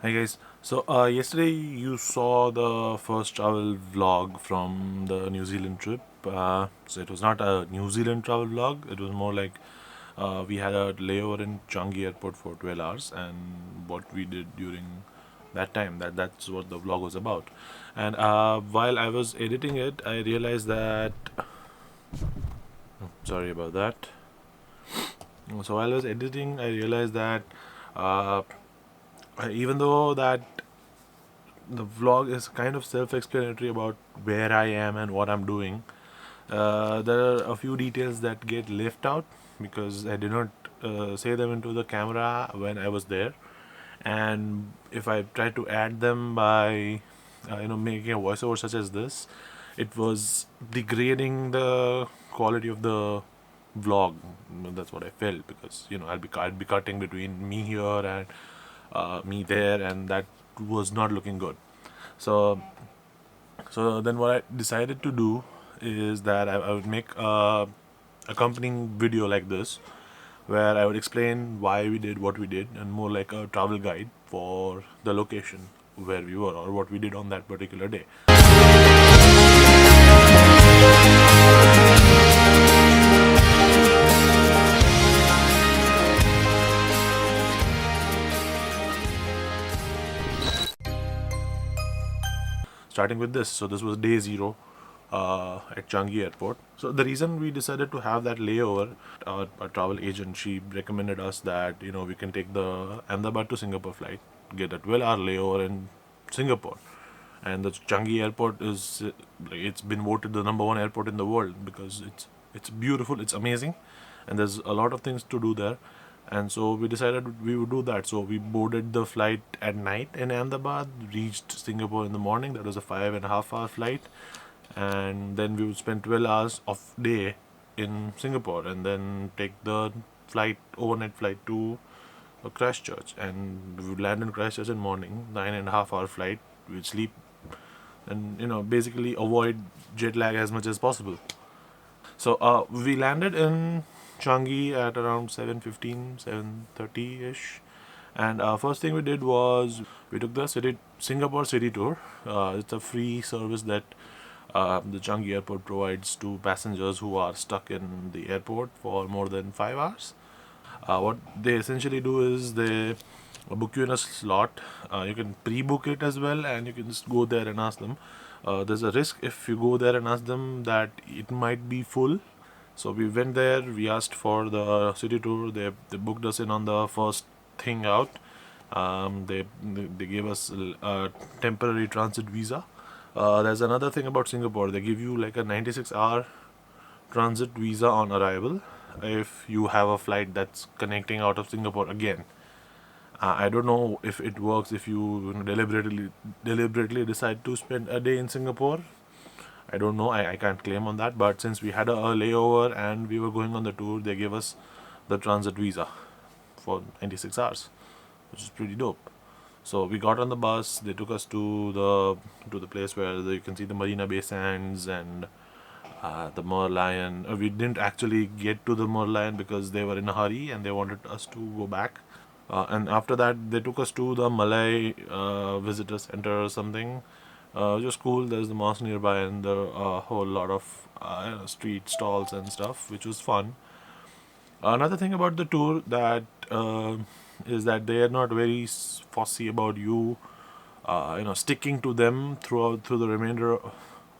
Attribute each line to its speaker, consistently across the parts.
Speaker 1: Hi guys. Yesterday you saw the first travel vlog from the New Zealand trip. So it was not a New Zealand travel vlog. It was more like we had a layover in Changi Airport for 12 hours, and what we did during that time. That's what the vlog was about. And while I was editing it, I realized that. Sorry about that. So while I was editing, I realized that uh, even though that the vlog is kind of self-explanatory about where I am and what I'm doing. There are a few details that get left out because I did not say them into the camera when I was there, and if I try to add them by making a voiceover such as this, it was degrading the quality of the vlog. That's what I felt because I'd be cutting between me here and me there, and that was not looking good. So then what I decided to do is that I would make a accompanying video like this where I would explain why we did what we did and more like a travel guide for the location where we were or what we did on that particular day. Starting with this, so this was day zero at Changi Airport. So the reason we decided to have that layover, our travel agent, she recommended us that we can take the Ahmedabad to Singapore flight, get a 12-hour layover in Singapore, and the Changi Airport it's been voted the number one airport in the world because it's beautiful, it's amazing, and there's a lot of things to do there. And so we decided we would do that. So we boarded the flight at night in Ahmedabad, reached Singapore in the morning. That was a 5.5 hour flight, and then we would spend 12 hours of day in Singapore, and then take the overnight flight to Christchurch, and we would land in Christchurch in morning, 9.5 hour flight. We'd sleep and basically avoid jet lag as much as possible. So we landed in Changi at around 7:15, 7:30 ish, and first thing we did was we took the Singapore city tour. It's a free service that the Changi airport provides to passengers who are stuck in the airport for more than 5 hours. What they essentially do is they book you in a slot. You can pre-book it as well, and you can just go there and ask them. There's a risk if you go there and ask them that it might be full. So we went there. We asked for the city tour. They booked us in on the first thing out. They gave us a temporary transit visa. There's another thing about Singapore. They give you like a 96-hour transit visa on arrival if you have a flight that's connecting out of Singapore again. I don't know if it works if you deliberately decide to spend a day in Singapore. I don't know. I can't claim on that. But since we had a layover and we were going on the tour, they gave us the transit visa for 96 hours, which is pretty dope. So we got on the bus. They took us to the place where you can see the Marina Bay Sands and the Merlion. We didn't actually get to the Merlion because they were in a hurry and they wanted us to go back. And after that, they took us to the Malay Visitor Center or something. Just cool. There's the mosque nearby and there are a whole lot of street stalls and stuff, which was fun. Another thing about the tour that is that they are not very fussy about you, sticking to them through the remainder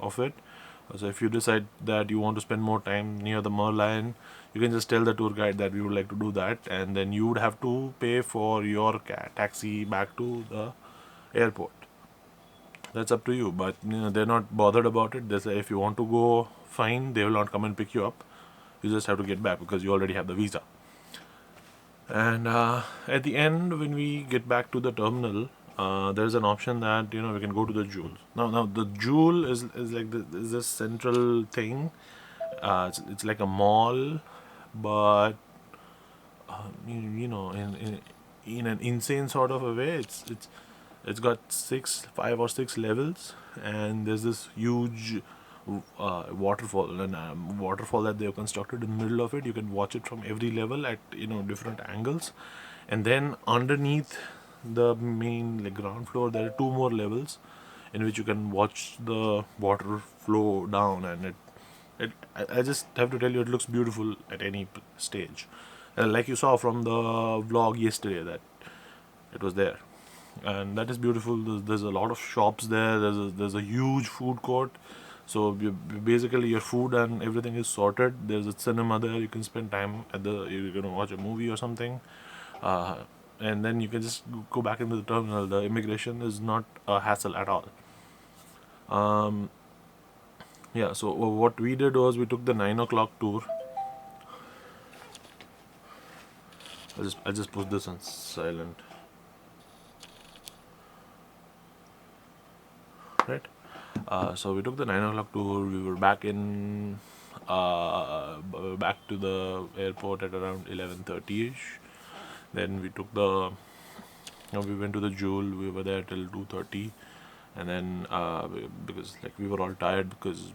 Speaker 1: of it. So if you decide that you want to spend more time near the Merlion, you can just tell the tour guide that we would like to do that, and then you would have to pay for your taxi back to the airport. That's up to you, but they're not bothered about it. They say if you want to go, fine. They will not come and pick you up. You just have to get back because you already have the visa. And at the end, when we get back to the terminal, there's an option that we can go to the Jewel. Now the Jewel is like is this central thing. It's like a mall, but in an insane sort of a way. It's got five or six levels, and there's this huge waterfall, and waterfall that they've constructed in the middle of it. You can watch it from every level at different angles, and then underneath the main like ground floor, there are two more levels in which you can watch the water flow down, and I just have to tell you, it looks beautiful at any stage. Like you saw from the vlog yesterday, that it was there, and that is beautiful. There's a lot of shops there. There's a huge food court. So basically your food and everything is sorted. There's a cinema there. You can spend time at the. You're gonna watch a movie or something, uh, and then you can just go back into the terminal. The immigration is not a hassle at all. Um, yeah. So what we did was we took the 9 o'clock tour. I just put this on silent, right? So we took the 9 o'clock tour. We were back to the airport at around 11:30 ish. Then we took the, we went to the Jewel. We were there till 2:30, and then because like we were all tired, because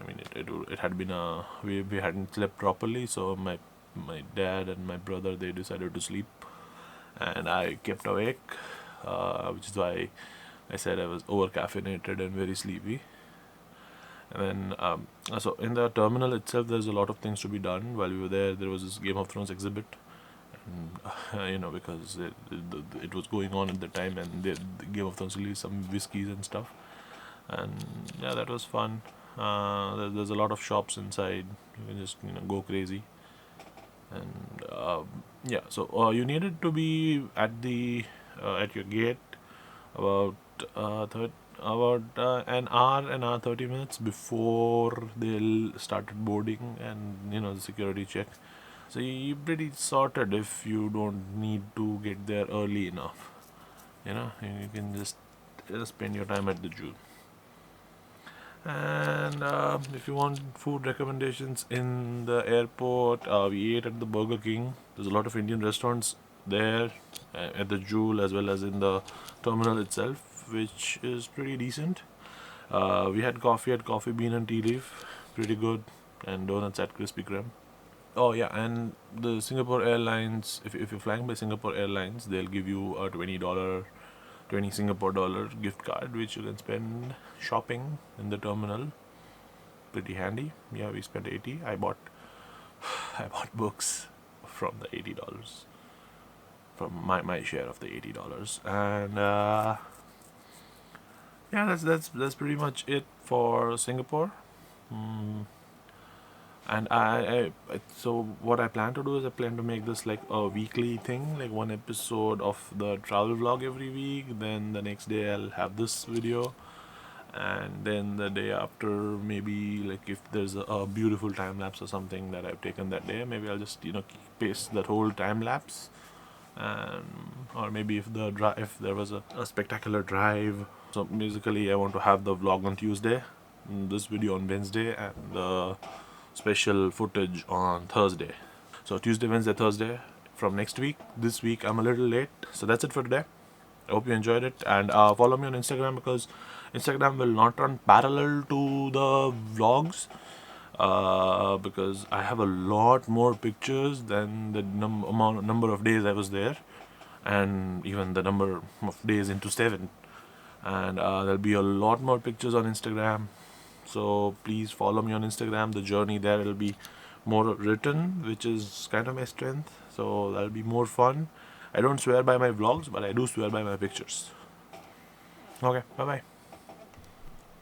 Speaker 1: I mean it had been a, we hadn't slept properly. So my dad and my brother, they decided to sleep, and I kept awake, which is why I said I was over caffeinated and very sleepy. And then, so in the terminal itself, there's a lot of things to be done. While we were there, there was this Game of Thrones exhibit, and because it was going on at the time, and the Game of Thrones released some whiskeys and stuff, and yeah, that was fun. There's a lot of shops inside. You can just go crazy, and yeah. So you needed to be at your gate about an hour 30 minutes before they'll started boarding, and the security check. So you're pretty sorted if you don't need to get there early enough. You can just spend your time at the Jewel. And if you want food recommendations in the airport, we ate at the Burger King. There's a lot of Indian restaurants there, at the Jewel as well as in the terminal itself, which is pretty decent. We had coffee bean and tea leaf, pretty good, and donuts at Krispy Kreme. Oh yeah, and the Singapore Airlines, if you're flying by Singapore Airlines, they'll give you a $20 Singapore dollar gift card, which you can spend shopping in the terminal. Pretty handy. Yeah, we spent 80. I bought books from the $80, from my share of the $80, and yeah, that's pretty much it for Singapore. Mm, and so what I plan to do is I plan to make this like a weekly thing, like one episode of the travel vlog every week. Then the next day I'll have this video, and then the day after, maybe like if there's a beautiful time lapse or something that I've taken that day, maybe I'll just paste that whole time lapse. And or maybe if there was a spectacular drive. So basically I want to have the vlog on Tuesday, this video on Wednesday, and the special footage on Thursday. So Tuesday, Wednesday, Thursday from next week. This week I'm a little late. So that's it for today. I hope you enjoyed it, and follow me on Instagram, because Instagram will not run parallel to the vlogs, because I have a lot more pictures than the number of days I was there, and even the number of days into 7. And there'll be a lot more pictures on Instagram. So please follow me on Instagram. The journey there will be more written, which is kind of my strength. So that'll be more fun. I don't swear by my vlogs, but I do swear by my pictures. Okay, bye bye.